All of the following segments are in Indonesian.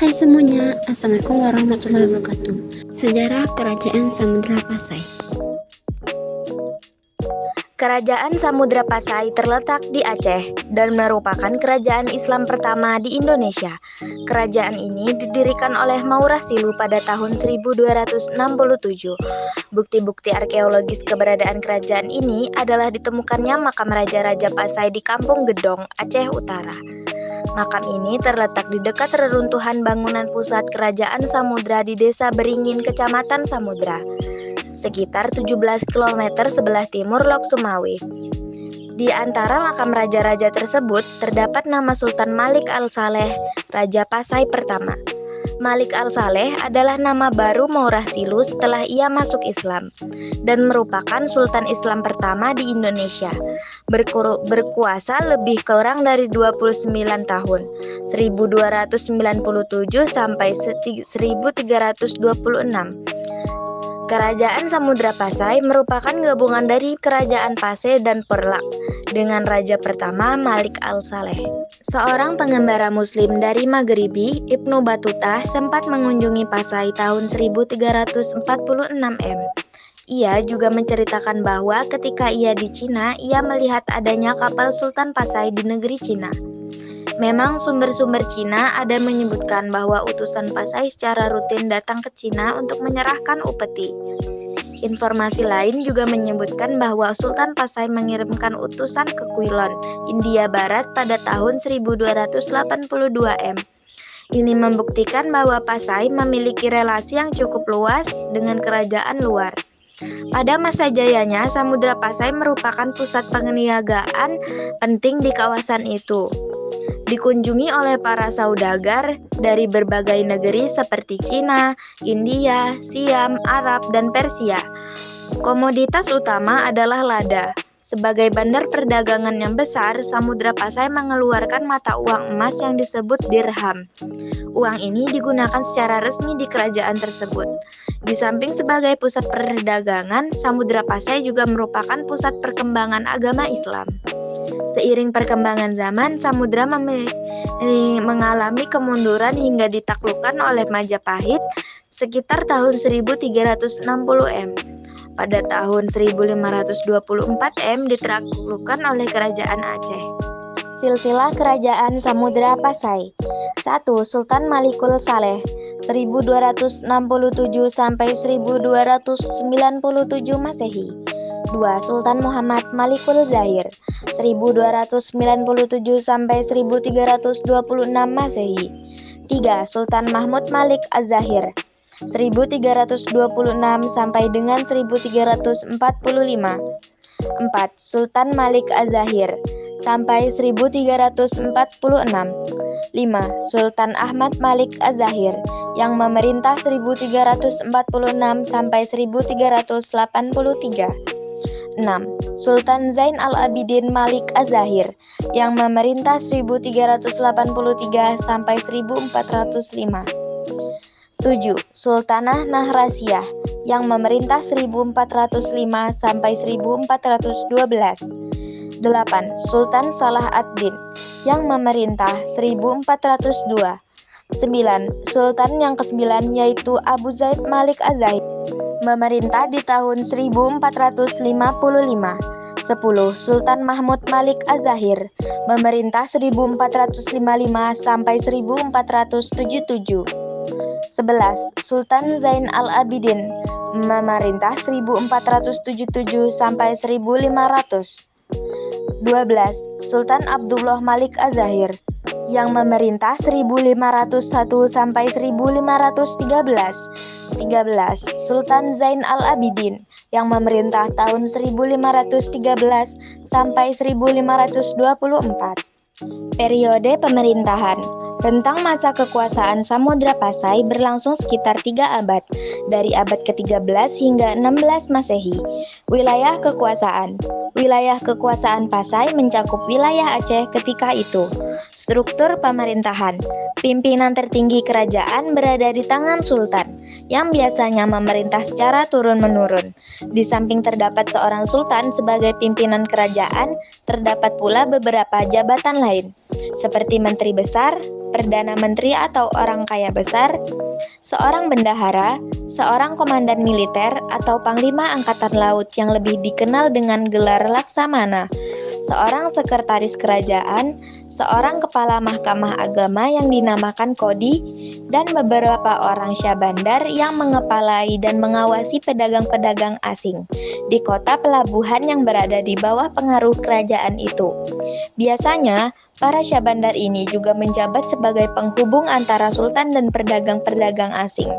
Hai semuanya, Assalamualaikum warahmatullahi wabarakatuh. Sejarah Kerajaan Samudra Pasai. Kerajaan Samudra Pasai terletak di Aceh dan merupakan kerajaan Islam pertama di Indonesia. Kerajaan ini didirikan oleh Maurasilu pada tahun 1267. Bukti-bukti arkeologis keberadaan kerajaan ini adalah ditemukannya makam Raja-Raja Pasai di Kampung Gedong, Aceh Utara. Makam ini terletak di dekat reruntuhan bangunan pusat Kerajaan Samudra di Desa Beringin, Kecamatan Samudra, sekitar 17 km sebelah timur Lok Sumawe. Di antara makam raja-raja tersebut terdapat nama Sultan Malik Al-Saleh, Raja Pasai pertama. Malik Al-Saleh adalah nama baru Maurasilu setelah ia masuk Islam dan merupakan Sultan Islam pertama di Indonesia. Berkuasa lebih kurang dari 29 tahun, 1297 sampai 1326. Kerajaan Samudra Pasai merupakan gabungan dari Kerajaan Pasai dan Perlak dengan Raja pertama Malik Al-Saleh. Seorang pengembara Muslim dari Maghribi, Ibnu Battuta sempat mengunjungi Pasai tahun 1346 M. Ia juga menceritakan bahwa ketika ia di Cina, ia melihat adanya kapal Sultan Pasai di negeri Cina. Memang sumber-sumber Cina ada menyebutkan bahwa utusan Pasai secara rutin datang ke Cina untuk menyerahkan upeti. Informasi lain juga menyebutkan bahwa Sultan Pasai mengirimkan utusan ke Quilon, India Barat pada tahun 1282 M. Ini membuktikan bahwa Pasai memiliki relasi yang cukup luas dengan kerajaan luar. Pada masa jayanya, Samudra Pasai merupakan pusat peniagaan penting di kawasan itu. Dikunjungi oleh para saudagar dari berbagai negeri seperti Cina, India, Siam, Arab, dan Persia. Komoditas utama adalah lada. Sebagai bandar perdagangan yang besar, Samudra Pasai mengeluarkan mata uang emas yang disebut dirham. Uang ini digunakan secara resmi di kerajaan tersebut. Di samping sebagai pusat perdagangan, Samudra Pasai juga merupakan pusat perkembangan agama Islam. Seiring perkembangan zaman, Samudra mengalami kemunduran hingga ditaklukkan oleh Majapahit sekitar tahun 1360 M. Pada tahun 1524 M ditaklukkan oleh Kerajaan Aceh. Silsilah Kerajaan Samudra Pasai. 1. Sultan Malikul Saleh 1267 sampai 1297 Masehi. 2. Sultan Muhammad Malikul Zahir 1297 sampai 1326 Masehi. 3. Sultan Mahmud Malik Az-Zahir 1326 sampai dengan 1345. 4. Sultan Malik Az-Zahir sampai 1346. 5. Sultan Ahmad Malik Az-Zahir yang memerintah 1346 sampai 1383. 6. Sultan Zain Al-Abidin Malik Az-Zahir yang memerintah 1383 sampai 1405. 7. Sultanah Nahrasiyah yang memerintah 1405 sampai 1412. 8. Sultan Salah ad-Din yang memerintah 1402. 9. Sultan yang ke-9 yaitu Abu Zaid Malik Az-Zahir memerintah di tahun 1455. 10. Sultan Mahmud Malik Az-Zahir memerintah 1455 sampai 1477. 11. Sultan Zain Al-Abidin memerintah 1477 sampai 1500. 12. Sultan Abdullah Malik Az-Zahir yang memerintah 1501 sampai 1513. 13. Sultan Zain Al-Abidin yang memerintah tahun 1513 sampai 1524. Periode pemerintahan. Rentang masa kekuasaan Samudra Pasai berlangsung sekitar 3 abad, dari abad ke-13 hingga 16 Masehi. Wilayah kekuasaan. Wilayah kekuasaan Pasai mencakup wilayah Aceh ketika itu. Struktur pemerintahan. Pimpinan tertinggi kerajaan berada di tangan sultan, yang biasanya memerintah secara turun-menurun. Di samping terdapat seorang sultan sebagai pimpinan kerajaan, terdapat pula beberapa jabatan lain, seperti menteri besar, perdana menteri atau orang kaya besar, seorang bendahara, seorang komandan militer atau panglima angkatan laut yang lebih dikenal dengan gelar Laksamana, seorang sekretaris kerajaan, seorang kepala mahkamah agama yang dinamakan Kodi, dan beberapa orang syahbandar yang mengepalai dan mengawasi pedagang-pedagang asing di kota pelabuhan yang berada di bawah pengaruh kerajaan itu. Biasanya, para syahbandar ini juga menjabat sebagai penghubung antara sultan dan pedagang-pedagang asing.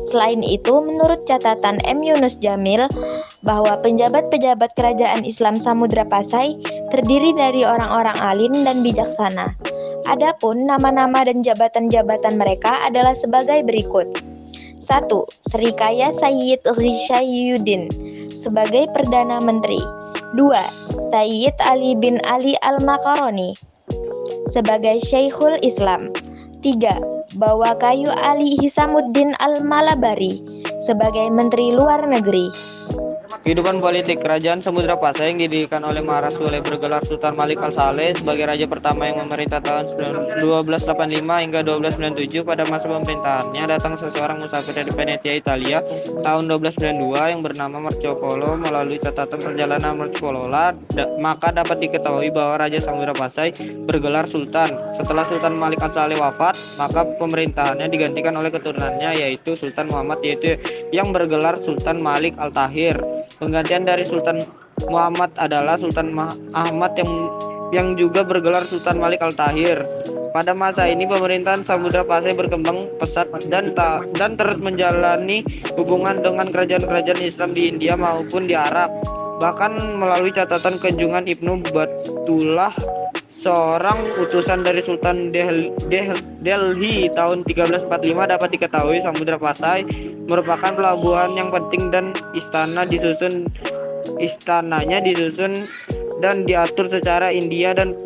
Selain itu, menurut catatan M. Yunus Jamil, bahwa penjabat-pejabat kerajaan Islam Samudra Pasai terdiri dari orang-orang alim dan bijaksana. Adapun nama-nama dan jabatan-jabatan mereka adalah sebagai berikut. 1. Srikaya Sayyid Rishayuddin sebagai Perdana Menteri. 2. Sayyid Ali bin Ali Al-Makaroni sebagai Syekhul Islam. 3. Bawakayu Ali Hisamuddin Al-Malabari sebagai Menteri Luar Negeri. Kehidupan politik Kerajaan Samudra Pasai yang didirikan oleh Maharaja Sule bergelar Sultan Malik Al-Saleh sebagai raja pertama yang memerintah tahun 1285 hingga 1297. Pada masa pemerintahannya datang seseorang musafir dari Venetia, Italia tahun 1292 yang bernama Marco Polo. Melalui catatan perjalanan Marco Polo maka dapat diketahui bahwa Raja Samudra Pasai bergelar Sultan. Setelah Sultan Malik Al-Saleh wafat, maka pemerintahannya digantikan oleh keturunannya yaitu Sultan Muhammad, yaitu yang bergelar Sultan Malik Al-Tahir. Penggantian dari Sultan Muhammad adalah Sultan Ahmad yang juga bergelar Sultan Malik Al-Tahir. Pada masa ini pemerintahan Samudra Pasai berkembang pesat dan terus menjalani hubungan dengan kerajaan-kerajaan Islam di India maupun di Arab. Bahkan melalui catatan kunjungan Ibnu Battulah, seorang utusan dari Sultan Delhi tahun 1345, dapat diketahui Samudra Pasai merupakan pelabuhan yang penting dan istananya disusun dan diatur secara India dan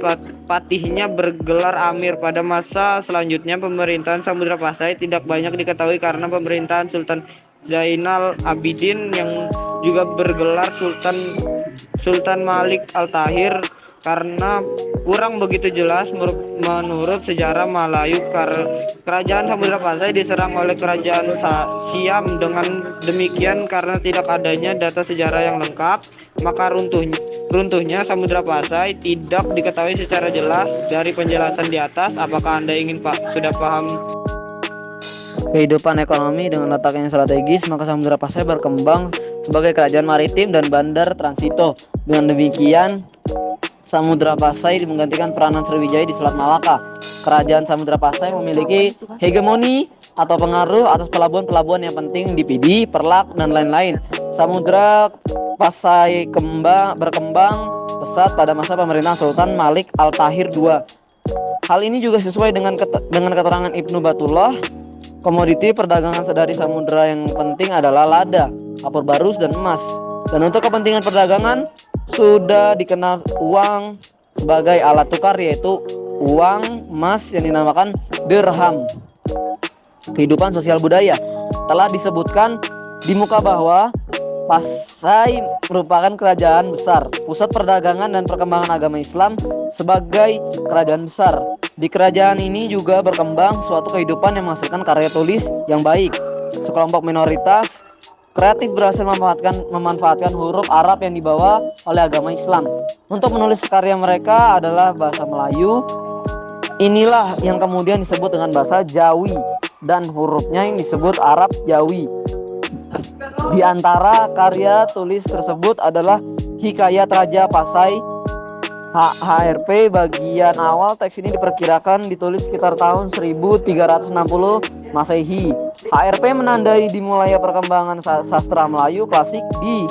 patihnya bergelar Amir. Pada masa selanjutnya pemerintahan Samudra Pasai tidak banyak diketahui karena pemerintahan Sultan Zainal Abidin yang juga bergelar Sultan Malik Al-Tahir karena kurang begitu jelas. Menurut sejarah Melayu, kerajaan Samudra Pasai diserang oleh kerajaan Siam. Dengan demikian, karena tidak adanya data sejarah yang lengkap, maka runtuhnya Samudra Pasai tidak diketahui secara jelas. Dari penjelasan di atas, apakah Anda sudah paham kehidupan ekonomi dengan letak yang strategis, maka Samudra Pasai berkembang sebagai kerajaan maritim dan bandar transito. Dengan demikian, Samudra Pasai menggantikan peranan Sriwijaya di Selat Malaka. Kerajaan Samudra Pasai memiliki hegemoni atau pengaruh atas pelabuhan-pelabuhan yang penting di Pidi, Perlak, dan lain-lain. Samudra Pasai berkembang pesat pada masa pemerintahan Sultan Malik Al-Tahir II. Hal ini juga sesuai dengan keterangan Ibnu Battulah. Komoditi perdagangan dari samudra yang penting adalah lada, kapur barus, dan emas. Dan untuk kepentingan perdagangan sudah dikenal uang sebagai alat tukar, yaitu uang emas yang dinamakan dirham. Kehidupan sosial budaya telah disebutkan di muka bahwa Pasai merupakan kerajaan besar, pusat perdagangan dan perkembangan agama Islam sebagai kerajaan besar. Di kerajaan ini juga berkembang suatu kehidupan yang menghasilkan karya tulis yang baik. Sekelompok minoritas kreatif berhasil memanfaatkan huruf Arab yang dibawa oleh agama Islam. Untuk menulis karya mereka adalah bahasa Melayu. Inilah yang kemudian disebut dengan bahasa Jawi, dan hurufnya yang disebut Arab Jawi. Di antara karya tulis tersebut adalah Hikayat Raja Pasai HRP. Bagian awal teks ini diperkirakan ditulis sekitar tahun 1360 Masehi. HRP menandai dimulainya perkembangan sastra Melayu klasik di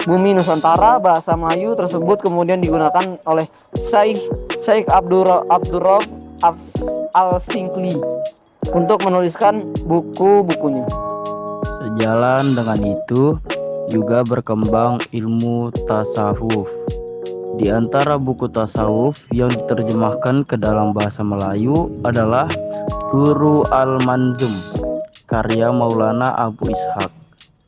bumi Nusantara. Bahasa Melayu tersebut kemudian digunakan oleh Syekh Abdurrauf Al-Singkli untuk menuliskan buku-bukunya. Sejalan dengan itu juga berkembang ilmu tasawuf. Di antara buku tasawuf yang diterjemahkan ke dalam bahasa Melayu adalah Guru Al-Manzum karya Maulana Abu Ishaq.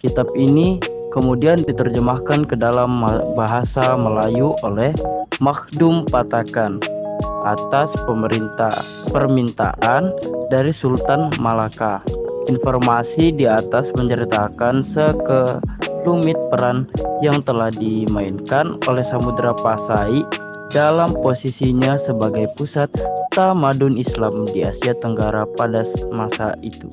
Kitab ini kemudian diterjemahkan ke dalam bahasa Melayu oleh Makhdum Patakan. atas permintaan dari Sultan Malaka. Informasi di atas menceritakan sekelumit peran yang telah dimainkan oleh Samudra Pasai dalam posisinya sebagai pusat tamadun Islam di Asia Tenggara pada masa itu.